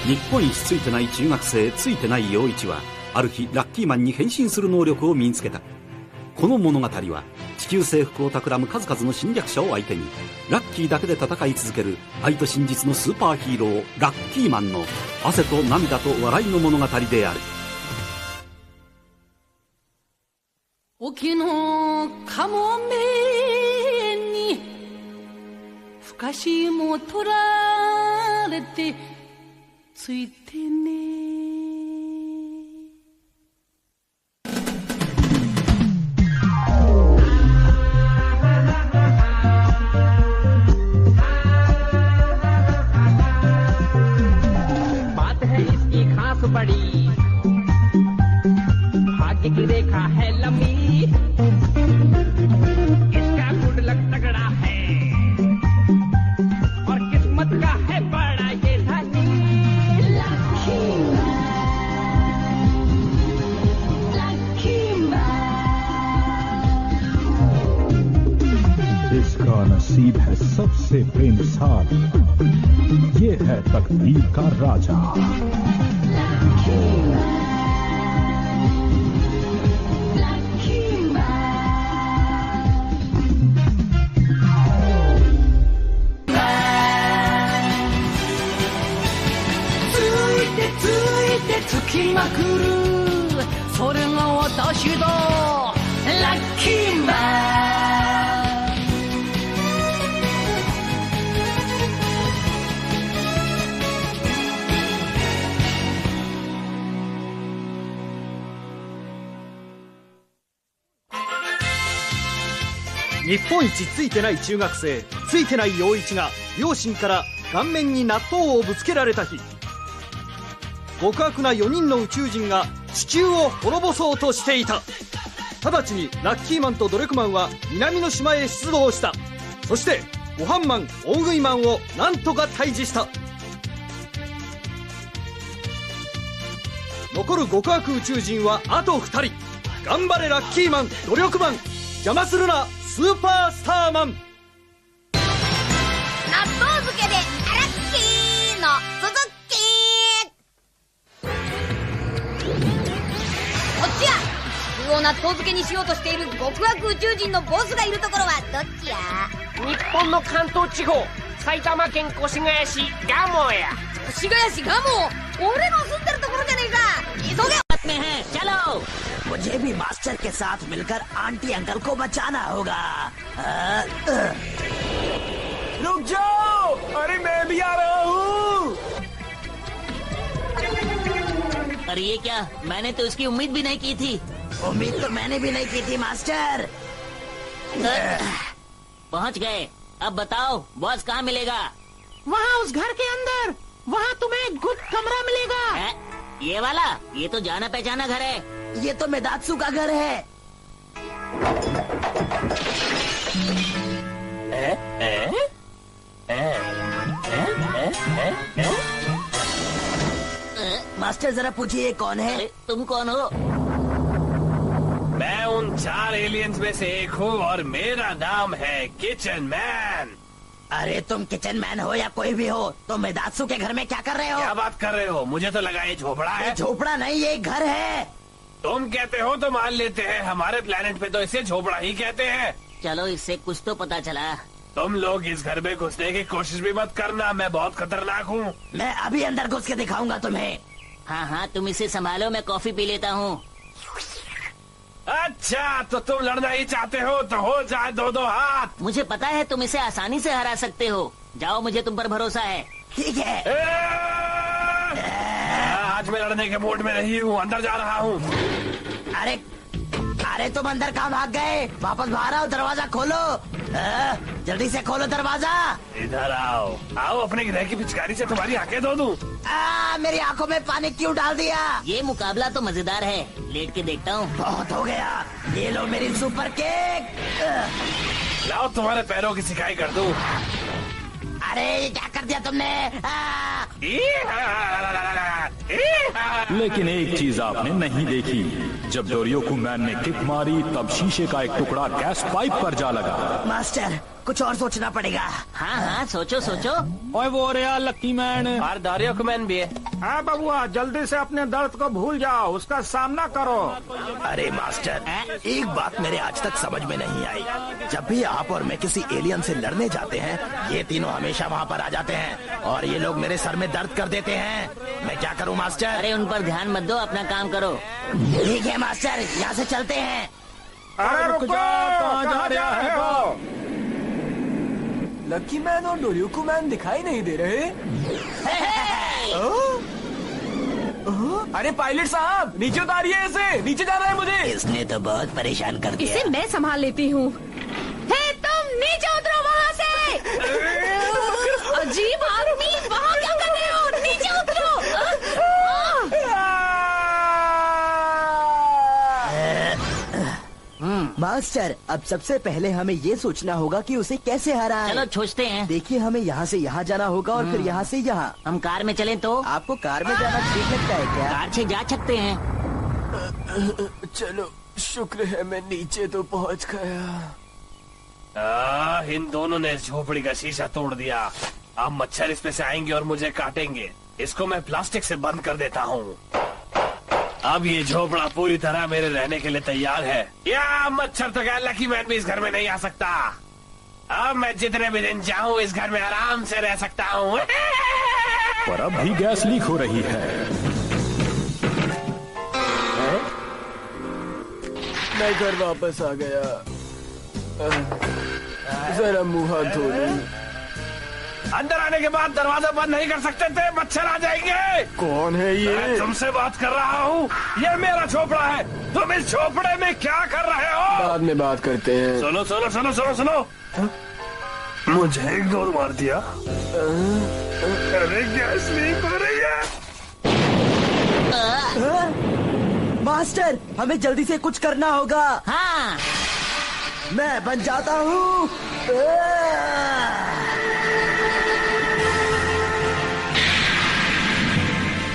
日本一ついてない中学生ついてない陽一はある日ラッキーマンに変身する能力を身につけた。この物語は地球征服を企む数々の侵略者を相手にラッキーだけで戦い続ける愛と真実のスーパーヒーローラッキーマンの汗と涙と笑いの物語である。沖のかもめにふかしも取られてついてね。बात है इसकी खास बड़ी भाग्य की रेखा है लंबी इसका गुड लक तगड़ा है और किस्मत का है बड़ा ये धनी इसका नसीब है सबसे बेमिसाल, ये है तकदीर का राजा।ついてつきまくるそれが私だラッキーマン。日本一ついてない中学生ついてない陽一が両親から顔面に納豆をぶつけられた日、極悪な4人の宇宙人が地球を滅ぼそうとしていた。直ちにラッキーマンとドレクマンは南の島へ出動した。そしてご飯マン大食いマンをなんとか退治した。残る極悪宇宙人はあと2人。頑張れラッキーマン努力マン、邪魔するなスーパースターマン。納豆漬けでラッキーの続き。こっちや。地球を納豆漬けにしようとしている極悪宇宙人のボスがいるところはどっちや。日本の関東地方埼玉県越谷市蒲生や。越谷市蒲生、俺の住んでるところじゃねえか。急げमें है, चलो मुझे भी मास्टर के साथ मिलकर आंटी अंकल को बचाना होगा। रुक जाओ, अरे मैं भी आ रहा हूँ। अरे ये क्या, मैंने तो इसकी उम्मीद भी नहीं की थी। उम्मीद तो मैंने भी नहीं की थी मास्टर। पहुंच गए। अब बताओ बॉस कहाँ मिलेगा? वहाँ उस घर के अंदर, वहाँ तुम्हें गुड कमरा मिलेगा। ये वाला? ये तो जाना पहचाना घर है। ये तो मेदात्सु का घर है। मास्टर जरा पूछिए कौन है? तुम कौन हो? मैं उन 4 एलियंस में से एक हूँ और मेरा नाम है किचन मैन। अरे तुम किचन मैन हो या कोई भी हो, तो मेदात्सु के घर में क्या कर रहे हो? क्या बात कर रहे हो? मुझे तो लगा ये झोपड़ा है। झोपड़ा नहीं, ये घर है। तुम कहते हो तो मान लेते हैं, हमारे प्लेनेट पे तो इसे झोपड़ा ही कहते हैं। चलो इससे कुछ तो पता चला। तुम लोग इस घर में घुसने की कोशिश भी मत करना, मैं बहुत खतरनाक हूँ। मैं अभी अंदर घुस के दिखाऊंगा तुम्हें। हाँ हाँ तुम इसे संभालो, मैं कॉफी पी लेता हूँ। अच्छा तो तुम लड़ना ही चाहते हो तो हो जाए 2-2 हाथ। मुझे पता है तुम इसे आसानी से हरा सकते हो। जाओ, मुझे तुम पर भरोसा है। ठीक है। आज मैं लड़ने के मूड में नहीं हूँ, अंदर जा रहा हूँ। अरे अरे तुम अंदर कहाँ भाग गए? वापस बाहर आओ, दरवाजा खोलो। जल्दी से खोलो दरवाजा। इधर आओ, आओ अपने गिरह की पिचकारी से तुम्हारी आंखें धो दूं। मेरी आंखों में पानी क्यों डाल दिया? ये मुकाबला तो मजेदार है, लेट के देखता हूँ। बहुत हो गया, ये लो मेरी सुपर केक। लाओ तुम्हारे पैरों की सिकाई कर दूं। अरे ये क्या कर दिया तुमने? लेकिन एक चीज आपने नहीं देखी, जब डोरियोकू मैन ने किक मारी तब शीशे का एक टुकड़ा गैस पाइप पर जा लगा। मास्टर कुछ और सोचना पड़ेगा। हाँ हाँ, सोचो सोचो। ओए वो रहा लकी मैन। और दारियोकुमैन भी है। हाँ बबुआ, जल्दी से अपने दर्द को भूल जाओ, उसका सामना करो। अरे मास्टर, एक बात मेरे आज तक समझ में नहीं आई। जब भी आप और मैं किसी एलियन से लड़ने जाते हैं, ये तीनों हमेशा वहाँ पर आ जाते हैं और ये लोग मेरे सर में दर्द कर देते हैं। मैं क्या करूँ मास्टर? अरे उन पर ध्यान मत दो, अपना काम करो। ठीक है मास्टर, यहाँ से चलते हैं। अरे रुको, कहाँ जा रहे हो? लकी मैन और डोरियोकुमैन दिखाई नहीं दे रहे। अरे पायलट साहब, नीचे उतारिए इसे, नीचे जाना है मुझे। इसने तो बहुत परेशान कर दिया। इसे मैं संभाल लेती हूँ। हे तुम, नीचे उतरो वहाँ से। अजीब आदमी, वहाँ क्या कर रहे हो? नीचे उतरो। मास्टर, अब सबसे पहले हमें ये सोचना होगा कि उसे कैसे हराएं। चलो सोचते हैं। देखिए, हमें यहाँ से यहाँ जाना होगा और फिर यहाँ से यहाँ। हम कार में चलें तो? आपको कार में जाना ठीक लगता है क्या? कार से जा सकते हैं। चलो, शुक्र है मैं नीचे तो पहुंच गया। इन दोनों ने इस झोपड़ी का शीशा तोड़ दिया। अब मच्छर इसमें से आएंगे और मुझे काटेंगे। इसको मैं प्लास्टिक से बंद कर देता हूँ। अब ये झोपड़ा पूरी तरह मेरे रहने के लिए तैयार है। या मच्छर तो क्या, लकी मैन भी इस घर में नहीं आ सकता। अब मैं जितने भी दिन चाहूँ इस घर में आराम से रह सकता हूँ। पर अब भी गैस लीक हो रही है। मैं घर वापस आ गया। जरा मुंह हाथ धो लूं। अंदर आने के बाद दरवाजा बंद नहीं कर सकते थे, मच्छर आ जाएंगे। कौन है ये? मैं तुमसे बात कर रहा हूँ। ये मेरा झोपड़ा है। तुम इस झोपड़े में क्या कर रहे हो? बाद में बात करते हैं। सुनो सुनो सुनो सुनो सुनो। मुझे एक डोर मार दिया। अरे गैस लीक हो रही है। मास्टर, हमें जल्दी से कुछ करना होगा। हाँ, मैं बन जाता हूँ।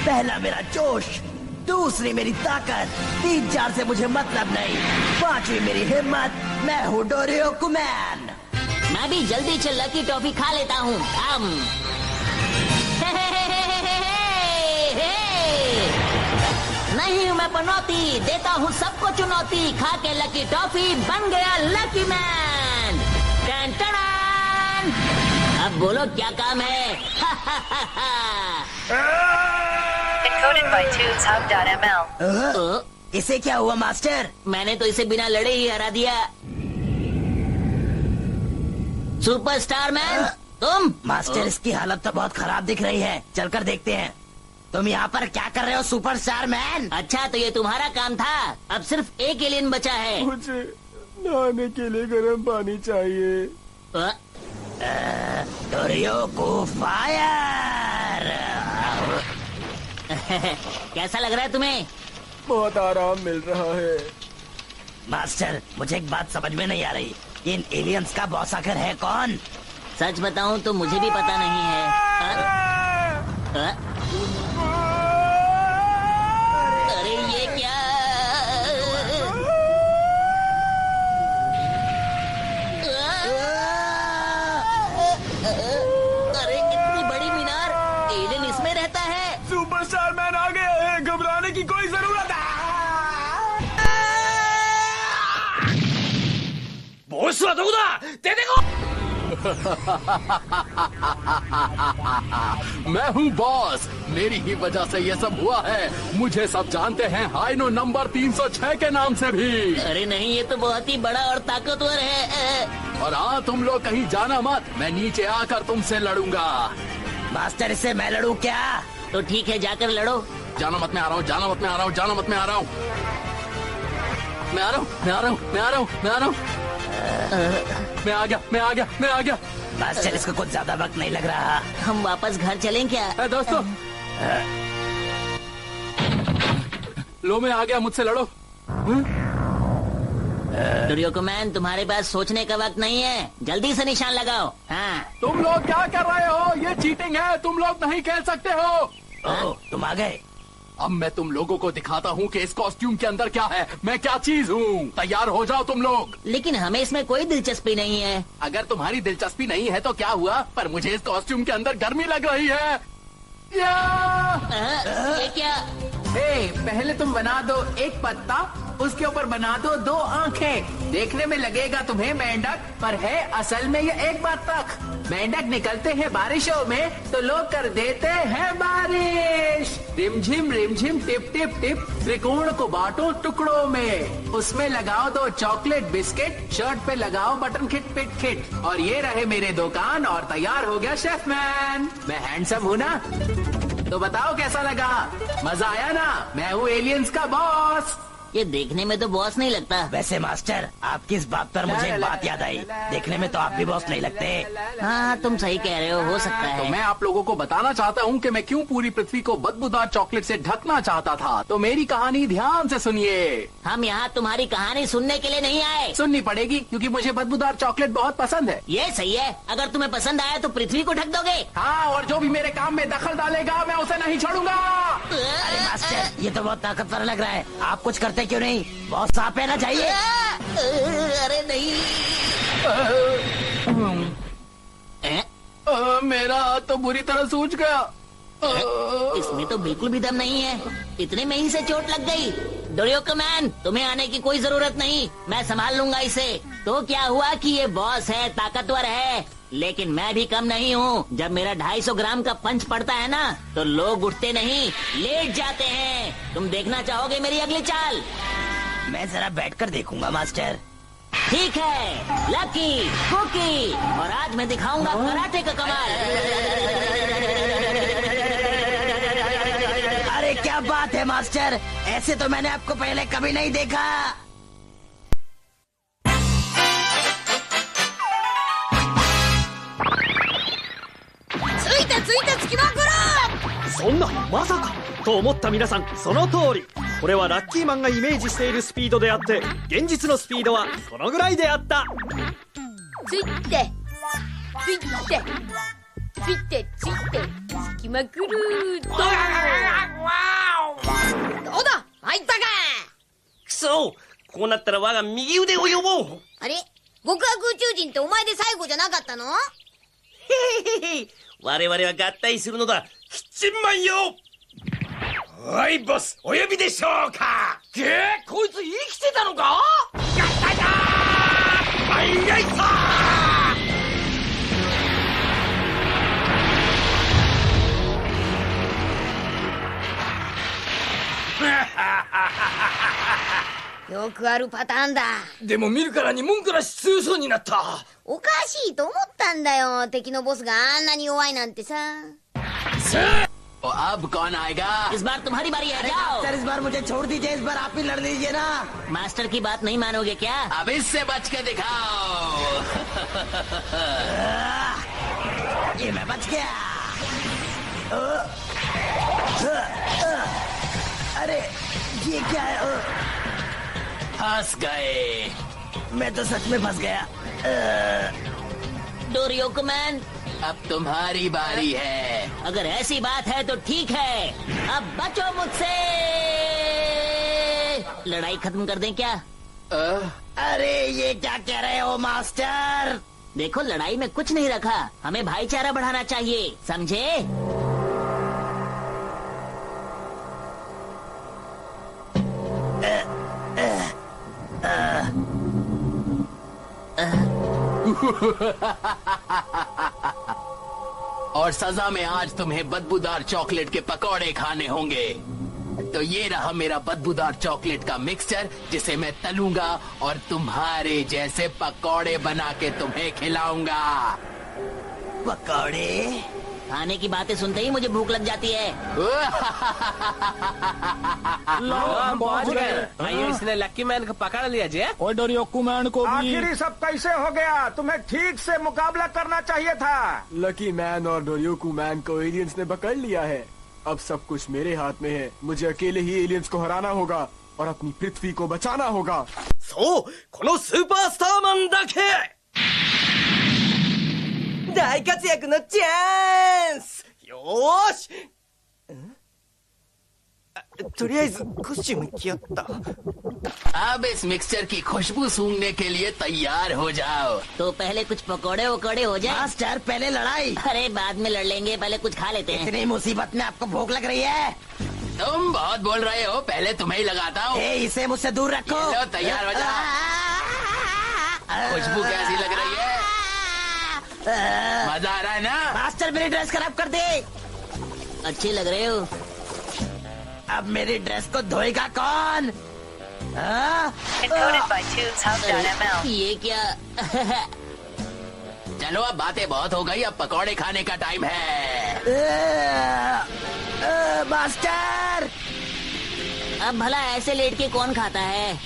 पहला मेरा जोश, दूसरी मेरी ताकत, 3-4 से मुझे मतलब नहीं, 5वीं मेरी हिम्मत। मैं हूँ डोरियोकुमैन। मैं भी जल्दी से लकी टॉफी खा लेता हूँ। नहीं हूँ मैं पनौती, देता हूँ सबको चुनौती। खा के लकी टॉफी बन गया लकी मैन। Ton ton. अब बोलो क्या काम है? Encoded by TunesHub.ml. इसे क्या हुआ मास्टर? मैंने तो इसे बिना लड़े ही हरा दिया। सुपरस्टार मैन, तुम? मास्टर, इसकी हालत तो बहुत खराब दिख रही है। चलकर देखते हैं। तुम यहाँ पर क्या कर रहे हो सुपरस्टार मैन? अच्छा, तो ये तुम्हारा काम था। अब सिर्फ एक एलियन बचा है। मुझे नहाने के लिए गर्म पानी चाहिए। डोरियोकु फायर। कैसा लग रहा है तुम्हें? बहुत आराम मिल रहा है। मास्टर, मुझे एक बात समझ में नहीं आ रही। इन एलियंस का बॉस आखिर है कौन? सच बताऊं तो मुझे भी पता नहीं है। अरे ये क्या? अरे कितनी बड़ी मीनार! एलियन इसमें रहता है। सुपरस्टार मैन आ गया है, घबराने की कोई जरूरत है। मैं हूँ बॉस, मेरी ही वजह से ये सब हुआ है। मुझे सब जानते हैं हाइनो नंबर 306 के नाम से भी। अरे नहीं, ये तो बहुत ही बड़ा और ताकतवर है। और हाँ, तुम लोग कहीं जाना मत, मैं नीचे आकर तुमसे लड़ूंगा। मास्टर, इससे मैं लड़ूं क्या? तो ठीक है, जाकर लड़ो। जाना मत, मैं आ रहा हूँ। जाना मत, मैं आ रहा हूँ। जाना मत, मैं आ रहा हूँ। मैं आ रहा हूँ, मैं आ रहा हूँ, मैं आ रहा हूँ, मैं आ रहा हूँ। मैं आ गया, मैं आ गया, मैं आ गया। मास्टर, इसको कुछ ज्यादा वक्त नहीं लग रहा। हम वापस घर चलें क्या? दोस्तों, लो मैं आ गया, मुझसे लड़ो। डोरियोकुमैन, तुम्हारे पास सोचने का वक्त नहीं है। जल्दी से निशान लगाओ। हाँ। तुम लोग क्या कर रहे हो? ये चीटिंग है, तुम लोग नहीं खेल सकते हो। ओह, तुम आ गए। अब मैं तुम लोगों को दिखाता हूँ कि इस कॉस्ट्यूम के अंदर क्या है, मैं क्या चीज हूँ। तैयार हो जाओ तुम लोग। लेकिन हमें इसमें कोई दिलचस्पी नहीं है। अगर तुम्हारी दिलचस्पी नहीं है तो क्या हुआ, पर मुझे इस कॉस्ट्यूम के अंदर गर्मी लग रही है। ये क्या? पहले तुम बना दो एक पत्ता, उसके ऊपर बना दो 2 आंखें। देखने में लगेगा तुम्हें मेंढक, पर है असल में ये एक बत्तख। मेंढक निकलते हैं बारिशों में तो लोग कर देते हैं बारिश। रिमझिम टिप टिप टिप, त्रिकोण को बांटो टुकड़ों में, उसमें लगाओ 2 चॉकलेट बिस्किट, शर्ट पे लगाओ बटन खिट पिट खिट, और ये रहे मेरे दुकान और तैयार हो गया शेफ मैन। मैं हैंडसम हूँ ना? तो बताओ कैसा लगा, मजा आया ना? मैं हूँ एलियंस का बॉस। ये देखने में तो बॉस नहीं लगता। वैसे मास्टर, आपकी इस बात पर मुझे एक बात याद आई, देखने में तो आप भी बॉस नहीं लगते। हाँ तुम सही कह रहे हो सकता है। तो मैं आप लोगों को बताना चाहता हूँ कि मैं क्यों पूरी पृथ्वी को बदबूदार चॉकलेट से ढकना चाहता था। तो मेरी कहानी ध्यान से सुनिए। हम यहाँ तुम्हारी कहानी सुनने के लिए नहीं आए। सुननी पड़ेगी क्योंकि मुझे बदबूदार चॉकलेट बहुत पसंद है। ये सही है, अगर तुम्हें पसंद आया तो पृथ्वी को ढक दोगे। हाँ, और जो भी मेरे काम में दखल डालेगा मैं उसे नहीं छोड़ूंगा। अरे मास्टर, ये तो बहुत ताकतवर लग रहा है, आप कुछ करते क्यों नहीं? बहुत सांप है ना चाहिए। अरे नहीं। मेरा हाथ तो बुरी तरह सूज गया। इसमें तो बिल्कुल भी दम नहीं है, इतने में ही से चोट लग गई। डोरियोकमैन, तुम्हें आने की कोई जरूरत नहीं, मैं संभाल लूंगा इसे। तो क्या हुआ कि ये बॉस है, ताकतवर है, लेकिन मैं भी कम नहीं हूँ। जब मेरा 250 ग्राम का पंच पड़ता है ना, तो लोग उठते नहीं, लेट जाते हैं। तुम देखना चाहोगे मेरी अगली चाल? मैं जरा बैठकर देखूंगा मास्टर। ठीक है, लकी, कुकी, और आज मैं दिखाऊंगा कराटे का कमाल। अरे क्या बात है मास्टर, ऐसे तो मैंने आपको पहले कभी नहीं देखा।そんなまさかと思った皆さん、その通り。これはラッキーマンがイメージしているスピードであって、現実のスピードはこのぐらいであった。ついてついてついてついてつきまくると。どうだ、入ったか。くそ、こうなったら我が右腕を呼ぼう。あれ、極悪宇宙人ってお前で最後じゃなかったの？へへへ、我々は合体するのだ。キッチンマンよ。おいボス、お呼びでしょうか。こいつ生きてたのか。合体だー、マイライサー。よくあるパターンだ。でも見るからに文句なし強そうになった。おかしいと思ったんだよ、敵のボスがあんなに弱いなんてさ。अब कौन आएगा? इस बार तुम्हारी बारी है, जाओ। सर, इस बार मुझे छोड़ दीजिए, इस बार आप ही लड़ लीजिए ना। मास्टर की बात नहीं मानोगे क्या? अब इससे बच के दिखाओ। ये मैं बच गया। अरे ये क्या है? फंस गए। मैं तो सच में फंस गया। डोरियोकमैन, अब तुम्हारी बारी है। अगर ऐसी बात है तो ठीक है, अब बचो मुझसे। लड़ाई खत्म कर दें क्या? अरे ये क्या कह रहे हो मास्टर? देखो, लड़ाई में कुछ नहीं रखा, हमें भाईचारा बढ़ाना चाहिए, समझे? और सजा में आज तुम्हें बदबूदार चॉकलेट के पकौड़े खाने होंगे। तो ये रहा मेरा बदबूदार चॉकलेट का मिक्सचर, जिसे मैं तलूंगा और तुम्हारे जैसे पकौड़े बना के तुम्हें खिलाऊंगा। पकौड़े? खाने की बातें सुनते ही मुझे भूख लग जाती है। हम पहुंच गए। आइए, इसने लक्की मैन को पकड़ लिया जी। और डोरियोकमैन को भी। आखिर ये सब कैसे हो गया? तुम्हें ठीक से मुकाबला करना चाहिए था। लकी मैन और डोरियोकमैन को एलियंस ने पकड़ लिया है। अब सब कुछ मेरे हाथ में है। मुझे अकेले ही एलियंस को हराना होगा और अपनी पृथ्वी को बचाना होगा।そう、このスーパースターマンだけ大活躍のチャンス。よーし。とりあえずコスチューム着よった。 अब इस मिक्सचर की खुशबू सूंघने के लिए तैयार हो जाओ। तो पहले कुछ पकोड़े वकोड़े हो जाए। मास्टर पहले लड़ाई। अरे बाद में लड़ लेंगे, पहले कुछ खा लेते हैं। इतनी मुसीबत में आपको भूख लग रही है? तुम बहुत बोल रहे हो, पहले तुम्हें ही लगाता हूँ। इसे मुझसे दूर रखो। लो तैयार हो जाओ। खुशबू कैसी लग रही है? मजा आ रहा है ना? मास्टर मेरी ड्रेस खराब कर दे। अच्छे लग रहे हो। अब मेरी ड्रेस को धोएगा कौन? Encoded by TunesHub.ml. ये क्या? चलो अब बातें बहुत हो गई, अब पकौड़े खाने का टाइम है। मास्टर अब भला ऐसे लेट के कौन खाता है?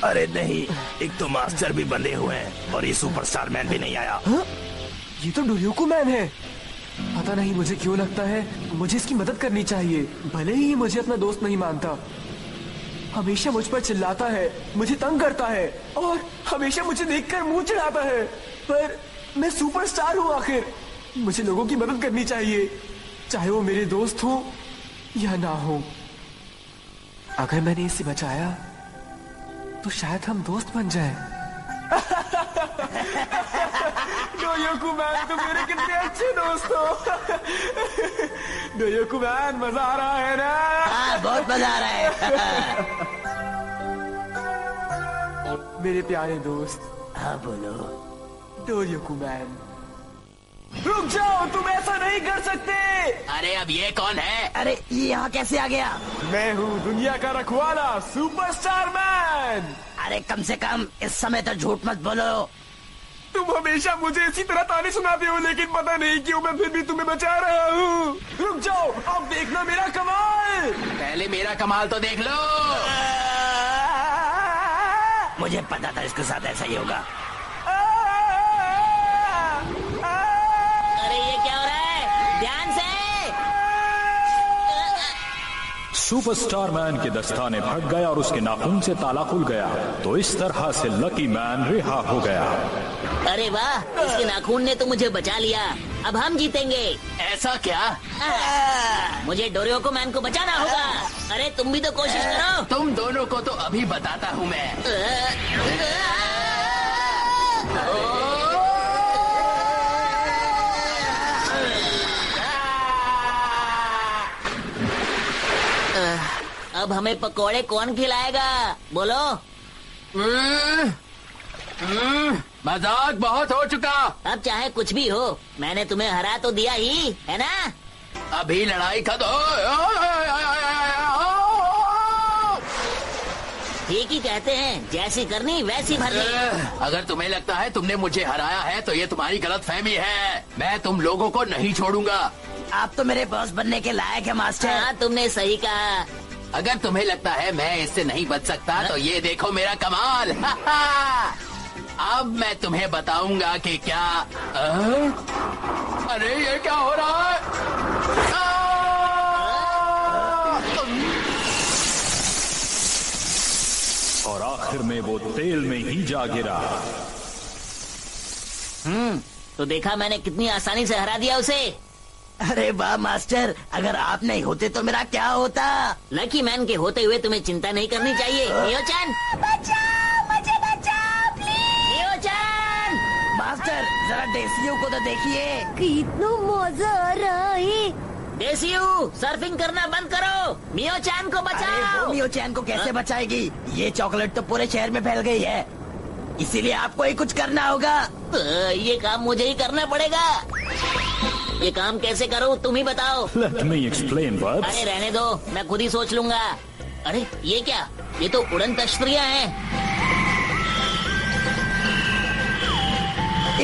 अरे नहीं, एक तो मास्टर भी बंधे हुए हैं और ये सुपरस्टार मैन भी नहीं आया। ये तो डोरियोको मैन है। पता नहीं मुझे क्यों लगता है मुझे इसकी मदद करनी चाहिए। भले ही ये मुझे अपना दोस्त नहीं मानता, हमेशा मुझ पर चिल्लाता है, मुझे तंग करता है और हमेशा मुझे देखकर मुंह चढ़ाता है। पर मैं सुपरस्टार हूँ आखिर। मुझे लोगों की मदद करनी चाहिए, चाहे वो मेरे दोस्त हो या ना हो। अगर मैंने इसे बचाया तो शायद हम दोस्त बन जाएं। डोरियोको मैन, तुम मेरे कितने अच्छे दोस्त हो। डोरियोको मैन, मजा आ रहा है ना? हाँ, बहुत मजा आ रहा है। मेरे प्यारे दोस्त। हाँ बोलो। डोरियोको मैन, रुक जाओ, तुम ऐसा नहीं कर सकते। अरे अब ये कौन है? अरे ये यहाँ कैसे आ गया? मैं हूँ दुनिया का रखवाला, सुपरस्टार मैन। अरे कम से कम इस समय तो झूठ मत बोलो। तुम हमेशा मुझे इसी तरह ताने सुनाते हो, लेकिन पता नहीं क्यों मैं फिर भी तुम्हें बचा रहा हूँ। रुक जाओ, अब देखना मेरा कमाल। पहले मेरा कमाल तो देख लो। मुझे पता था इसके साथ ऐसा ही होगा। अरे ये क्या हो रहा है? ध्यान से। सुपरस्टार मैन के दस्ताने फट गए और उसके नाखून से ताला खुल गया। तो इस तरह से लकी मैन रिहा हो गया। अरे वाह, इसके नाखून ने तो मुझे बचा लिया। अब हम जीतेंगे। ऐसा क्या? मुझे डोरियोको मैन को बचाना होगा। अरे तुम भी तो कोशिश करो। तुम दोनों को तो अभी बताता हूँ मैं। अब हमें पकोड़े कौन खिलाएगा? बोलो। मजाक बहुत हो चुका। अब चाहे कुछ भी हो, मैंने तुम्हें हरा तो दिया ही है ना? अभी लड़ाई खत्म। ठीक ही कहते हैं, जैसी करनी वैसी भरनी। अगर तुम्हें लगता है तुमने मुझे हराया है तो ये तुम्हारी गलतफहमी है। मैं तुम लोगों को नहीं छोड़ूंगा। आप तो मेरे बॉस बनने के लायक है मास्टर। हाँ, तुमने सही कहा। अगर तुम्हें लगता है मैं इससे नहीं बच सकता तो ये देखो मेरा कमाल। अब मैं तुम्हें बताऊंगा कि क्या। अरे ये क्या हो रहा है? और आखिर में वो तेल में ही जा गिरा। तो देखा मैंने कितनी आसानी से हरा दिया उसे। अरे वाह मास्टर, अगर आप नहीं होते तो मेरा क्या होता? लकी मैन के होते हुए तुम्हें चिंता नहीं करनी चाहिए। मियो-चान, बचाओ, मुझे बचाओ प्लीज। मियो-चान, मास्टर जरा डेसियो को तो देखिए। कितना मजा आ रहा है। डेसियो, सर्फिंग करना बंद करो। मियो-चान को बचाओ। मियो-चान को कैसे बचाएगी? ये चॉकलेट तो पूरे शहर में फैल गई है, इसीलिए आपको ही कुछ करना होगा। ये काम मुझे ही करना पड़ेगा। ये काम कैसे करूँ, तुम ही बताओ। Let me explain, Bubs. अरे रहने दो, मैं खुद ही सोच लूंगा। अरे ये क्या? ये तो उड़न तश्तरियाँ हैं।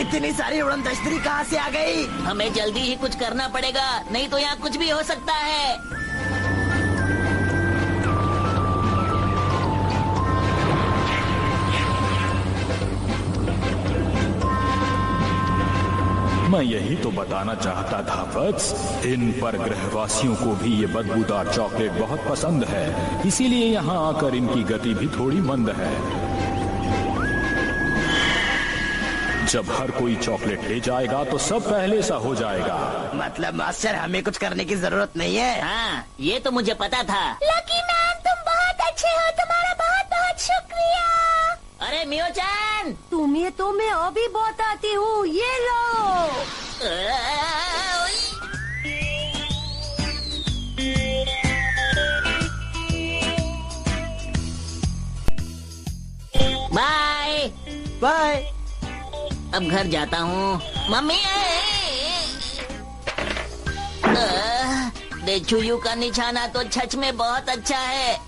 इतनी सारी उड़न तश्तरी कहाँ से आ गई? हमें जल्दी ही कुछ करना पड़ेगा, नहीं तो यहाँ कुछ भी हो सकता है। मैं यही तो बताना चाहता था वत्स। इन पर ग्रहवासियों को भी ये बदबूदार चॉकलेट बहुत पसंद है, इसीलिए यहाँ आकर इनकी गति भी थोड़ी मंद है। जब हर कोई चॉकलेट ले जाएगा तो सब पहले सा हो जाएगा। मतलब मास्टर हमें कुछ करने की जरूरत नहीं है। हाँ, ये तो मुझे पता था। लकी मैन तुम बहुत अच्छे हो, तुम्हारा बहुत बहुत शुक्रिया। अरे मियो-चान, तुम्हें तो मैं अभी बताती हूँ, ये लो। Bye bye. अब घर जाता हूँ। मम्मी, देचुयू का निशाना तो सच में बहुत अच्छा है।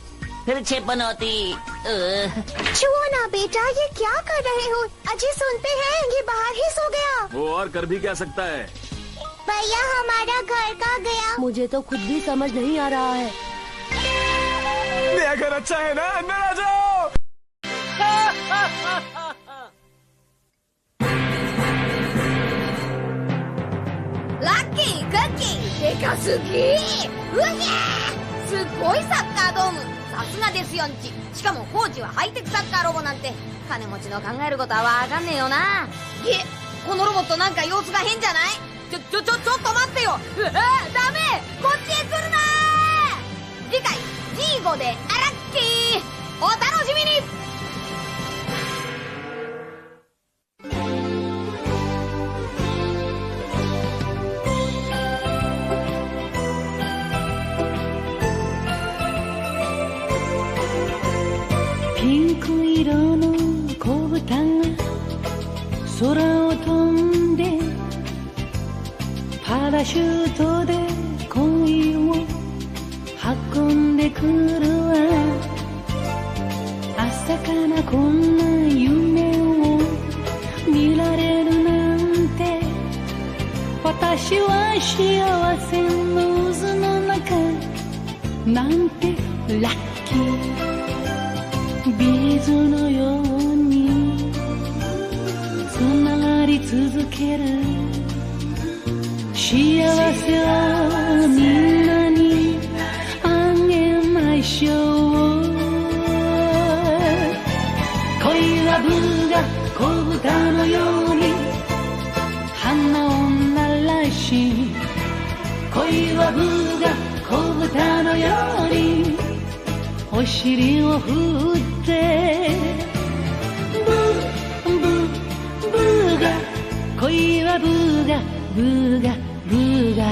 फिर 6 पनौती। छुओ ना बेटा, ये क्या कर रहे हो? अजी सुनते हैं, ये बाहर ही सो गया। वो और कर भी क्या सकता है? भैया हमारा घर कहाँ गया? मुझे तो खुद भी समझ नहीं आ रहा है। नया घर अच्छा है ना, अंदर आ जाओ।ラッキークッキーでかすぎうひゃー、すっごいサッカードーム。さすがですよんち。しかもコーチはハイテクサッカーロボなんて金持ちの考えることはわかんねえよな。このロボットなんか様子が変じゃない？ちょっと待ってよ。ダメ、こっちへ来るな。次回ジーゴでアラッキー、お楽しみに。ピンク色の子豚が空を飛んでパラシュートで恋を運んでくるわ。朝からこんな夢を見られるなんて、私は幸せの渦の中なんてラッキー。ビーズのようにつながり続ける。幸せをみんなにあげましょう。恋はブが子豚のように花を鳴らし、恋はブが子豚のようにお尻を振って、ブーが恋はブーがブーがブーが